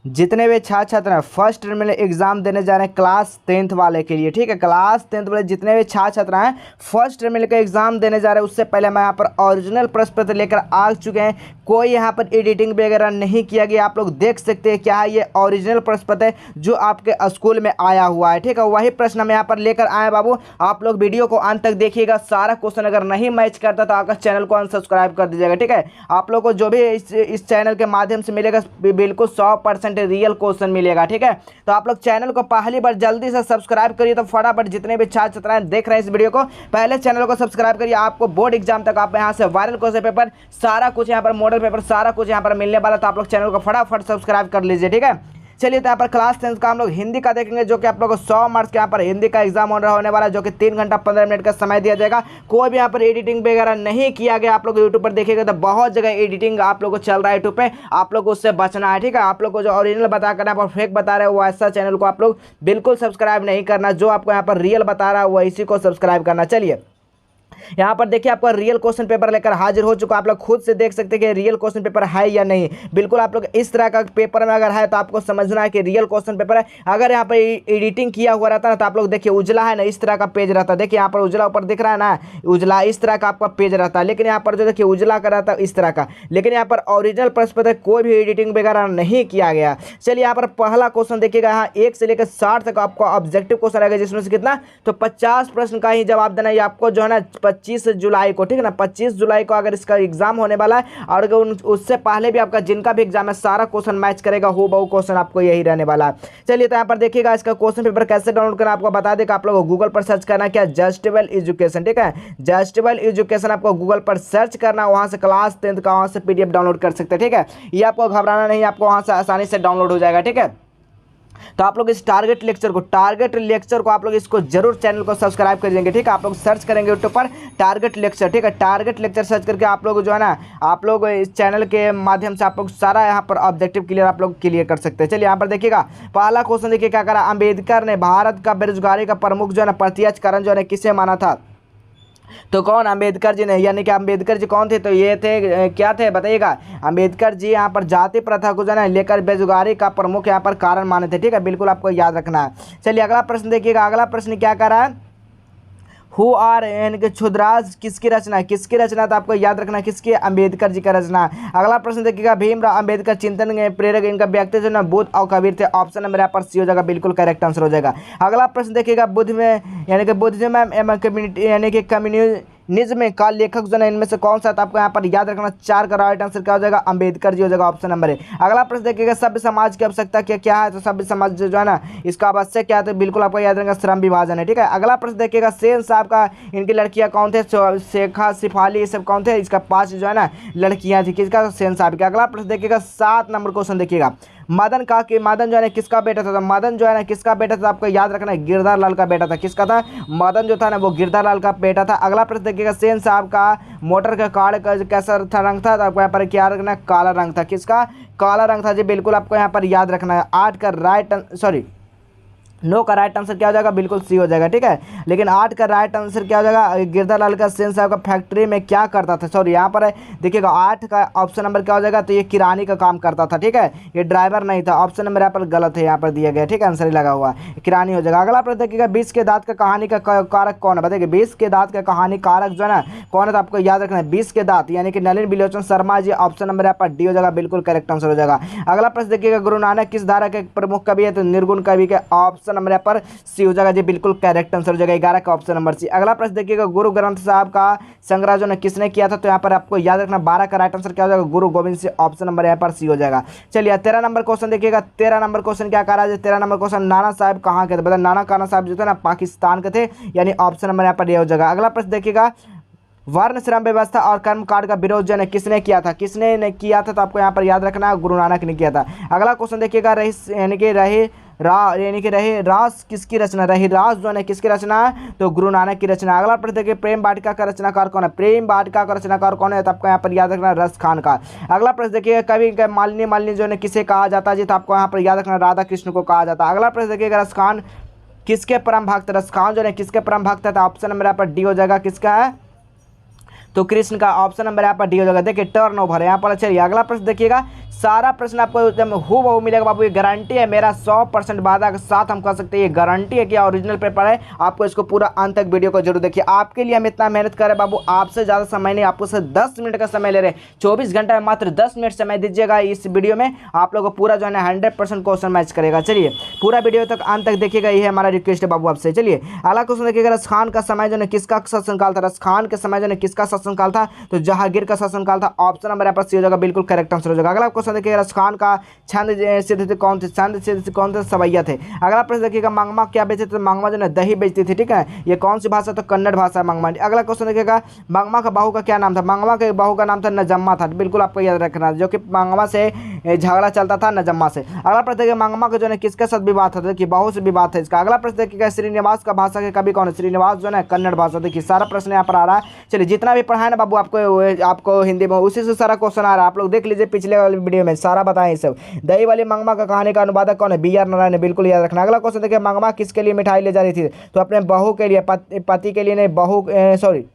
जितने भी छात्र छात्र हैं फर्स्ट टर्मिनल एग्जाम देने जा रहे हैं क्लास 10th वाले के लिए, ठीक है, क्लास 10th वाले जितने भी छात्र छात्र हैं फर्स्ट टर्मिनल का एग्जाम देने जा रहे हैं, उससे पहले मैं यहाँ पर ओरिजिनल प्रश्न पत्र लेकर आ चुके हैं। कोई यहाँ पर एडिटिंग वगैरह नहीं किया गया। आप लोग देख सकते हैं क्या है, ये ओरिजिनल प्रश्न पत्र है जो आपके स्कूल में आया हुआ है, ठीक है, वही प्रश्न हम यहाँ पर लेकर आए बाबू। आप लोग वीडियो को अंत तक देखिएगा। सारा क्वेश्चन अगर नहीं मैच करता तो आपका चैनल को अनसब्सक्राइब कर दीजिएगा, ठीक है। आप लोग को जो भी इस चैनल के माध्यम से मिलेगा बिल्कुल 100% रियल क्वेश्चन मिलेगा, ठीक है। तो आप लोग चैनल को पहली बार जल्दी से सब्सक्राइब करिए। तो फटाफट जितने भी छात्र छात्राएं देख रहे हैं इस वीडियो को, पहले चैनल को सब्सक्राइब करिए। आपको बोर्ड एग्जाम तक आप यहाँ से वायरल क्वेश्चन पेपर सारा कुछ यहाँ पर मॉडल पेपर सारा कुछ यहाँ पर मिलने वाला, तो आप लोग चैनल को फटाफट सब्सक्राइब कर लीजिए, ठीक है। चलिए, तो यहाँ पर क्लास 10 का हम लोग हिंदी का देखेंगे, जो कि आप लोग को 100 मार्क्स के यहाँ पर हिंदी का एग्जाम होने वाला है, जो कि 3 घंटा 15 मिनट का समय दिया जाएगा। कोई भी यहाँ पर एडिटिंग वगैरह नहीं किया गया। आप लोग यूट्यूब पर देखिएगा तो बहुत जगह एडिटिंग आप लोग को चल रहा है यूट्यूब पे, आप लोग को उससे बचना है, ठीक है। आप लोग को जो ओरिजिनल बता कर यहाँ पर फेक बता रहे हैं वो ऐसा चैनल को आप लोग बिल्कुल सब्सक्राइब नहीं करना। जो आपको यहाँ पर रियल बता रहा है वो इसी को सब्सक्राइब करना। चलिए, यहाँ पर देखिए आपका रियल क्वेश्चन पेपर लेकर हाजिर हो चुका। आप लोग खुद से देख सकते हैं कि रियल क्वेश्चन पेपर है या नहीं। बिल्कुल आप लोग इस तरह का पेपर में अगर है तो आपको समझना है कि रियल क्वेश्चन पेपर है। अगर यहाँ पर एडिटिंग किया हुआ रहता है तो आप लोग देखिए उजला है ना, इस तरह का पेज रहता है। देखिए यहाँ पर उजला ऊपर दिख रहा है ना, उजला इस तरह का आपका पेज रहता है। लेकिन यहाँ पर जो देखिए उजला का रहता है इस तरह का। लेकिन यहाँ पर ओरिजिनल प्रश्न पत्र कोई भी एडिटिंग वगैरह नहीं किया गया। चलिए, यहाँ पर पहला क्वेश्चन देखिएगा, यहाँ 1 से लेकर 60 तक आपको ऑब्जेक्टिव क्वेश्चन रहेगा, जिसमें से कितना तो 50 प्रश्न का ही जवाब देना है आपको, जो है ना 25 जुलाई को, ठीक है ना। 25 जुलाई को अगर इसका एग्जाम होने वाला है, और अगर उससे पहले भी आपका जिनका भी एग्जाम है सारा क्वेश्चन मैच करेगा, हो बहु क्वेश्चन आपको यही रहने वाला है। चलिए, तो यहाँ पर देखिएगा इसका क्वेश्चन पेपर कैसे डाउनलोड करना आपको बता दें कि आप लोगों को गूगल पर सर्च करना क्या, जस्टेबल एजुकेशन, ठीक है। जस्टेबल एजुकेशन आपको गूगल पर सर्च करना, वहां से क्लास 10 का वहां से PDF डाउनलोड कर सकते हैं, ठीक है। ये आपको घबराना नहीं, आपको वहां से आसानी से डाउनलोड हो जाएगा, ठीक है। तो आप लोग इस टारगेट लेक्चर को आप लोग इसको जरूर चैनल को सब्सक्राइब कर देंगे, ठीक है। आप लोग सर्च करेंगे यूट्यूब पर टारगेट लेक्चर, ठीक है। टारगेट लेक्चर सर्च करके आप लोग जो है ना, आप लोग इस चैनल के माध्यम से आप लोग सारा यहाँ पर ऑब्जेक्टिव क्लियर आप लोग क्लियर कर सकते हैं। चलिए, यहाँ पर देखिएगा पहला क्वेश्चन देखिए क्या करा। अंबेडकर ने भारत का बेरोजगारी का प्रमुख जो है ना प्रत्यक्ष कारण जो है किसे माना था, तो कौन, अंबेडकर जी ने। यानी कि अंबेडकर जी कौन थे, तो ये थे क्या थे बताइएगा। अंबेडकर जी यहाँ पर जाति प्रथा को जो है लेकर बेरोजगारी का प्रमुख यहाँ पर कारण माने थे, ठीक है। बिल्कुल आपको याद रखना है। चलिए, अगला प्रश्न देखिएगा। अगला प्रश्न क्या कर रहा है, हु आर यानी कि क्षुद्राज किसकी रचना है, किसकी रचना, तो आपको याद रखना किसकी, अंबेडकर जी का रचना है। अगला प्रश्न देखिएगा, भीमराव अंबेडकर चिंतन के प्रेरक इनका व्यक्ति जो ना बुद्ध और कबीर थे। ऑप्शन नंबर यहाँ पर सी हो जाएगा, बिल्कुल करेक्ट आंसर हो जाएगा। अगला प्रश्न देखिएगा, बुद्ध में यानी कि बुद्धिज्म कम्युनिटी यानी कि कम्युनिज्म का लेखक जो है इनमें से कौन सा, तो आपको यहाँ पर याद रखना 4 का राइट आंसर क्या हो जाएगा, अंबेडकर जी हो जाएगा, ऑप्शन नंबर है। अगला प्रश्न देखिएगा, सभ्य समाज की आवश्यकता क्या क्या है, तो सभ्य समाज जो है ना इसका आवश्यक क्या है, तो बिल्कुल आपको याद रखना श्रम विभाजन है, ठीक है। अगला प्रश्न देखिएगा, सेन साहब का इनकी लड़कियां कौन थे, शेखा सिफाली ये सब कौन थे, इसका 5 जो है ना लड़कियां थी, किसका, सेन साहब की। अगला प्रश्न देखिएगा 7 नंबर क्वेश्चन देखिएगा, मदन का कि मदन जो है ना किसका बेटा था, तो मदन जो है ना किसका बेटा था, आपको याद रखना है गिरधर लाल का बेटा था। किसका था, मदन जो था ना वो गिरधर लाल का बेटा था। अगला प्रश्न देखिएगा, सेन साहब का मोटर का कार का कैसा था रंग था, तो आपको यहाँ पर क्या रखना है, काला रंग था। किसका, काला रंग था जी, बिल्कुल आपको यहाँ पर याद रखना है। 8 का राइट सॉरी 9 का राइट आंसर क्या हो जाएगा, बिल्कुल सी हो जाएगा, ठीक है। लेकिन 8 का राइट आंसर क्या हो जाएगा, गिरधर लाल का सेन साहब का फैक्ट्री में क्या करता था, सॉरी यहाँ पर देखिएगा 8 का ऑप्शन नंबर क्या हो जाएगा, तो ये किरानी का काम करता था, ठीक है। ये ड्राइवर नहीं था, ऑप्शन नंबर यहाँ पर गलत है, यहाँ पर दिया गया, ठीक है, आंसर ही लगा हुआ किरानी हो जाएगा। अगला प्रश्न देखिएगा, 20 के दांत का कहानी का कारक कौन है, बताइए 20 के दांत का कहानी कारक जो है ना कौन है, तो आपको याद रखना है 20 के दांत यानी कि नलिन बिलोचन शर्मा जी, ऑप्शन नंबर यहाँ पर डी हो जाएगा, बिल्कुल करेक्ट आंसर हो जाएगा। अगला प्रश्न देखिएगा, गुरु नानक किस धारा के प्रमुख कवि है, तो निर्गुण कवि के, ऑप्शन नंबर यहाँ पर सी हो जाएगा जी, बिल्कुल करेक्ट आंसर हो जाएगा। 11 का ऑप्शन नंबर सी। अगला प्रश्न देखिएगा, गुरु ग्रंथ साहब का संग्रह जो ने किसने किया था, तो यहाँ पर आपको याद रखना 12 का राइट आंसर क्या हो जाएगा, गुरु गोविंद सिंह, ऑप्शन नंबर यहाँ पर सी हो जाएगा। चलिए, 13 नंबर क्वेश्चन देखिएगा। 13 नंबर क्वेश्चन क्या कह रहा है, 13 नंबर क्वेश्चन, नाना साहब कहाँ के थे, मतलब नाना काना साहब जो थे ना पाकिस्तान के थे, यानी ऑप्शन नंबर यहाँ पर ये हो जाएगा। अगला प्रश्न देखिएगा, वर्ण श्रम व्यवस्था और कर्म कांड का विरोध जो है किसने किया था, किसने ने किया था, तो आपको यहाँ पर याद रखना है गुरु नानक ने किया था। अगला क्वेश्चन देखिएगा, रहे रास किसकी रचना, रही रास जो है किसकी रचना है, तो गुरु नानक की रचना। अगला प्रश्न देखिए, प्रेम वाटिका का रचनाकार कौन है, प्रेम वाटिका का रचनाकार कौन है, तो आपको यहाँ पर याद रखना रस खान का। अगला प्रश्न देखिए, कवि मालिनी जो है किसे कहा जाता है जी, तो आपको यहाँ पर याद रखना राधा कृष्ण को कहा जाता है। अगला प्रश्न देखिएगा, रस खान किसके परम भक्त, रस खान जो है किसके परम भक्त है, तो ऑप्शन नंबर यहाँ पर डी हो जाएगा, किसका है, तो कृष्ण का, ऑप्शन नंबर यहाँ पर डी हो जाएगा। देखिए टर्न ओवर है यहाँ पर। चलिए, अगला प्रश्न देखिएगा, सारा प्रश्न आपको एकदम हूबहू मिलेगा बाबू, ये गारंटी है मेरा 100% वादा के साथ हम कह सकते हैं, ये गारंटी है कि ओरिजिनल पेपर है। आपको इसको पूरा अंत तक वीडियो को जरूर देखिए। आपके लिए हम इतना मेहनत कर रहे हैं बाबू, आपसे ज़्यादा समय नहीं, आपको सिर्फ 10 मिनट का समय ले रहे हैं। 24 घंटे में मात्र 10 मिनट समय दीजिएगा इस वीडियो में, आप लोगों को पूरा जो है 100% क्वेश्चन मैच करेगा। चलिए पूरा वीडियो तक अंत तक देखिएगा, ये हमारा रिक्वेस्ट है बाबू आपसे। चलिए अगला क्वेश्चन देखिएगा, रसखान का समय जो है किसका शासनकाल था? रसखान के समय जो है किसका शासनकाल था? तो जहांगीर का शासनकाल था। ऑप्शन नंबर यहाँ पर सी हो जाएगा, बिल्कुल करेक्ट आंसर हो जाएगा। अगला क्वेश्चन देखिएगा, रसखान का छंद सिद्ध थे कौन थे? छंद सिद्ध कौन थे? सवैया थे। अगला प्रश्न देखिएगा, मंगमा क्या बेचते थे? मंगमा जो है दही बेचती थी, ठीक है। ये कौन सी भाषा? तो कन्नड़ भाषा है मंगमा। अगला क्वेश्चन देखिएगा, मंगमा का बहू का क्या नाम था? मंगमा के बहू का नाम था नजम्मा था, बिल्कुल आपको याद रखना, जो कि मंगमा से झगड़ा चलता था नजम्मा से। अगला प्रश्न देखिए, मंगमा का जो है किसके साथ विवाह था? देखिए बहू से विवाह था इसका। अगला प्रश्न देखिएगा, श्रीनिवास का भाषा के कवि कौन है? श्रीनिवास जो है कन्नड़ भाषा। देखिए सारा प्रश्न यहाँ पर आ रहा है। चलिए जितना भी पढ़ा है ना बाबू आपको हिंदी में, उसी से सारा क्वेश्चन आ रहा है, आप लोग देख लीजिए पिछले वाले वीडियो में सारा बताएं सब। दही वाली मंगमा का कहानी का अनुवादक कौन है? बी.आर. नारायण है, बिल्कुल याद रखना। अगला क्वेश्चन देखिए, मंगमा किसके लिए मिठाई ले जा रही थी? तो अपने बहू के लिए, पति के लिए नहीं, सॉरी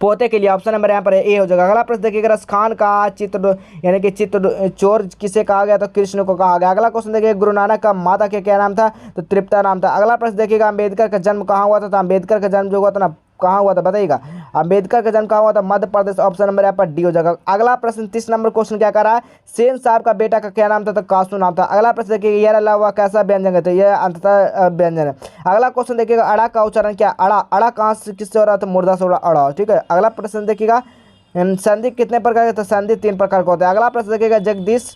पोते के लिए। ऑप्शन नंबर यहाँ पर ए हो जाएगा। अगला प्रश्न देखिएगा, रसखान का चित्र यानी कि चित्र चोर किसे कहा गया? तो कृष्ण को कहा गया। अगला क्वेश्चन देखिए, गुरु नानक का माता के क्या नाम था? तो तृप्ता नाम था। अगला प्रश्न देखिएगा, अम्बेडकर का जन्म कहाँ हुआ था? तो अम्बेडकर का जन्म जो हुआ था ना कहाँ हुआ था बताइएगा? अम्बेडकर का जन्म कहाँ हुआ था? मध्य प्रदेश। ऑप्शन नंबर यहाँ पर डी हो जाएगा। अगला प्रश्न 30 नंबर क्वेश्चन क्या कर रहा है? सेन साहब का बेटा का क्या नाम था? तो कासू नाम था। अगला प्रश्न देखिए, यह अलावा कैसा व्यंजन है? तो यह अंततः व्यंजन है। अगला क्वेश्चन देखिएगा, अड़ा का उच्चारण क्या? अड़ा, अड़ा कहाँ से किससे हो रहा था? मुर्दा से हो रहा अड़ा, ठीक है। अगला प्रश्न देखिएगा, संधि कितने प्रकार के? तो संधि 3 प्रकार का होता है। अगला प्रश्न देखिएगा, जगदीश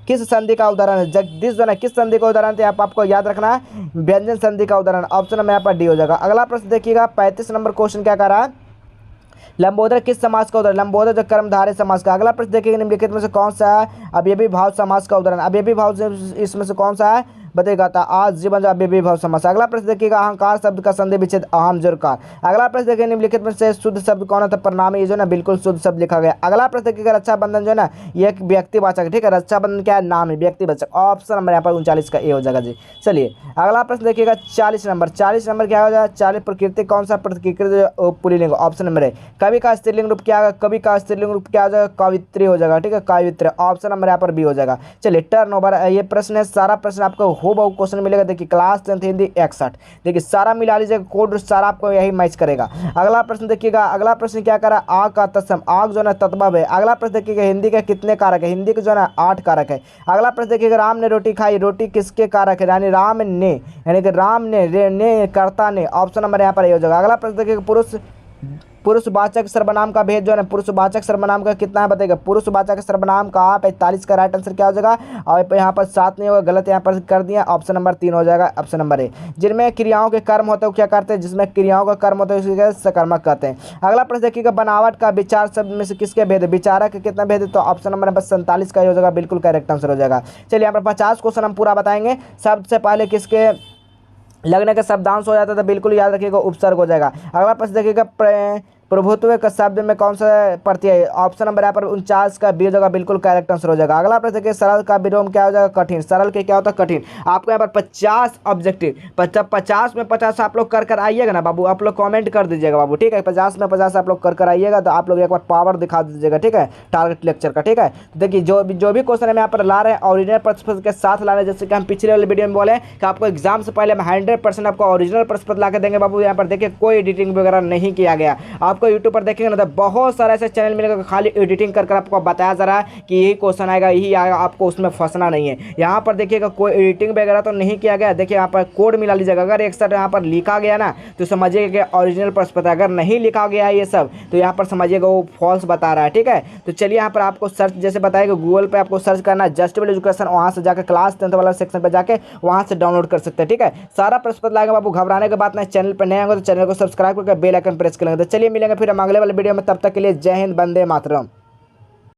किस संधि का उदाहरण है? जगदीश जो है किस संधि का उदाहरण थे? आपको याद रखना है, व्यंजन संधि का उदाहरण। ऑप्शन नंबर यहाँ पर डी हो जाएगा। अगला प्रश्न देखिएगा, 35 नंबर क्वेश्चन क्या कर रहा है? लंबोदर किस समाज का उदाहरण? लंबोदर जो कर्मधारय समाज का। अगला प्रश्न देखिएगा, निम्नलिखित में से कौन सा है अवयवी भाव समाज का उदाहरण? अवयवी भाव इसमें से कौन सा है बताइएगा? था आज जीवन जो अवयवी भाव समास। अगला प्रश्न देखिएगा, अहंकार शब्द का संधि विच्छेद अहम जोरकार। अगला प्रश्न देखिए, निम्नलिखित में से शुद्ध शब्द कौन है? तो प्रणामी, ये जो ना बिल्कुल शुद्ध शब्द लिखा गया। अगला प्रश्न देखिएगा, रक्षाबंधन जो है ना ये एक व्यक्तिवाचक है, ठीक है। रक्षाबंधन क्या है? नाम है, व्यक्तिवाचक। ऑप्शन नंबर यहाँ पर 39 का ए हो जाएगा जी। चलिए अगला प्रश्न देखिएगा, 40 नंबर क्या हो जाएगा? 40 प्रकृति कौन सा? प्रकृति पुल्लिंग। ऑप्शन नंबर है। कवि का स्त्रीलिंग रूप क्या? कवि का स्त्रीलिंग रूप क्या हो जाएगा? कवित्री हो जाएगा, ठीक है, कवित्री। ऑप्शन नंबर यहाँ पर बी हो जाएगा। चलिए टर्नओवर ये प्रश्न है, सारा प्रश्न आपको हूबहू क्वेश्चन मिलेगा। देखिए क्लास 10th हिंदी 61, देखिए सारा मिला लीजिएगा, कोड सारा आपको यही मैच करेगा। अगला प्रश्न देखिएगा, अगला प्रश्न क्या करा? आग का तत्सम, आग जो है तत्भव है। अगला प्रश्न देखिएगा, हिंदी के कितने कारक है? हिंदी के जो है 8 कारक है। अगला प्रश्न देखिएगा, राम ने रोटी खाई, रोटी किसके कारक है? यानी राम ने, यानी कि राम ने कर्ता ने। ऑप्शन नंबर यहाँ पर ये हो जाएगा। अगला प्रश्न देखिएगा, पुरुषवाचक सर्वनाम का भेद जो है ना, पुरुषवाचक सर्वनाम का कितना है बताइएगा? पुरुषवाचक सर्वनाम का 45 का राइट आंसर क्या हो जाएगा? और यहाँ पर 7 नहीं होगा, गलत यहाँ पर कर दिया। ऑप्शन नंबर 3 हो जाएगा, ऑप्शन नंबर ए। जिनमें क्रियाओं के कर्म होते हैं क्या करते हैं? जिसमें क्रियाओं का कर्म होता है उसके सकर्मक कहते हैं। अगला प्रश्न देखिएगा, बनावट का विचार शब्द में से किसके भेद है? विचारक के कितना भेद है? तो ऑप्शन नंबर 47 का हो जाएगा, बिल्कुल करेक्ट आंसर हो जाएगा। चलिए यहाँ पर 50 क्वेश्चन हम पूरा बताएंगे। सबसे पहले किसके लगने का शब्दांश हो जाता है? तो बिल्कुल याद रखिएगा, उपसर्ग हो जाएगा। अगला प्रश्न देखिएगा, प्रभुत्व का शब्द में कौन सा प्रत्यय? ऑप्शन नंबर यहाँ पर 49 का बी हो जाएगा, बिल्कुल करेक्ट आंसर हो जाएगा। अगला प्रश्न देखिए, सरल का विलोम क्या हो जाएगा? कठिन। सरल के क्या होता है? कठिन। आपको यहाँ पर 50 ऑब्जेक्टिव, 50 में 50 आप लोग कर आइएगा ना बाबू, आप लोग कमेंट कर दीजिएगा बाबू, ठीक है। 50 में 50 आप लोग कर आइएगा, तो आप लोग एक बार पावर दिखा दीजिएगा, ठीक है, टारगेट लेक्चर का, ठीक है। तो देखिए जो भी क्वेश्चन हम यहाँ पर ला रहे हैं ओरिजिनल प्रश्न पत्र के साथ ला रहे हैं, जैसे कि हम पिछले वाले वीडियो में बोले कि आपको एग्जाम से पहले हम 100% आपको ओरिजिनल प्रश्न पत्र ला के देंगे बाबू। यहाँ पर देखिए कोई एडिटिंग वगैरह नहीं किया गया। आपको यूट्यूब पर देखेंगे ना, बहुत सारे ऐसे चैनल मिलेगा खाली एडिटिंग कर आपको बताया जा रहा है कि यही क्वेश्चन आएगा, यही आएगा, आपको उसमें फंसना नहीं है। यहाँ पर देखिएगा कोई एडिटिंग वगैरह तो नहीं किया गया। देखिए यहाँ पर कोड मिला लीजिएगा, अगर एक साथ यहाँ पर लिखा गया ना तो समझिएगा कि ओरिजिनल प्रश्न पत्र, अगर नहीं लिखा गया है ये सब तो यहाँ पर समझिएगा वो फॉल्स बता रहा है, ठीक है। तो चलिए यहाँ पर आपको सर्च जैसे बताएगा, गूगल पे आपको सर्च करना है जस्टेबल एजुकेशन, वहाँ से जाकर क्लास 10th वाला सेक्शन पर जाके वहाँ से डाउनलोड कर सकते हैं, ठीक है। सारा प्रश्न पत्र लाएगा बाबू, घबराने की बात नहीं। चैनल पर नए होंगे तो चैनल को सब्सक्राइब करके बेल आइकन प्रेस कर लेंगे। तो चलिए मिलेंगे फिर हम अगले वाले वीडियो में, तब तक के लिए जय हिंद, वंदे मातरम।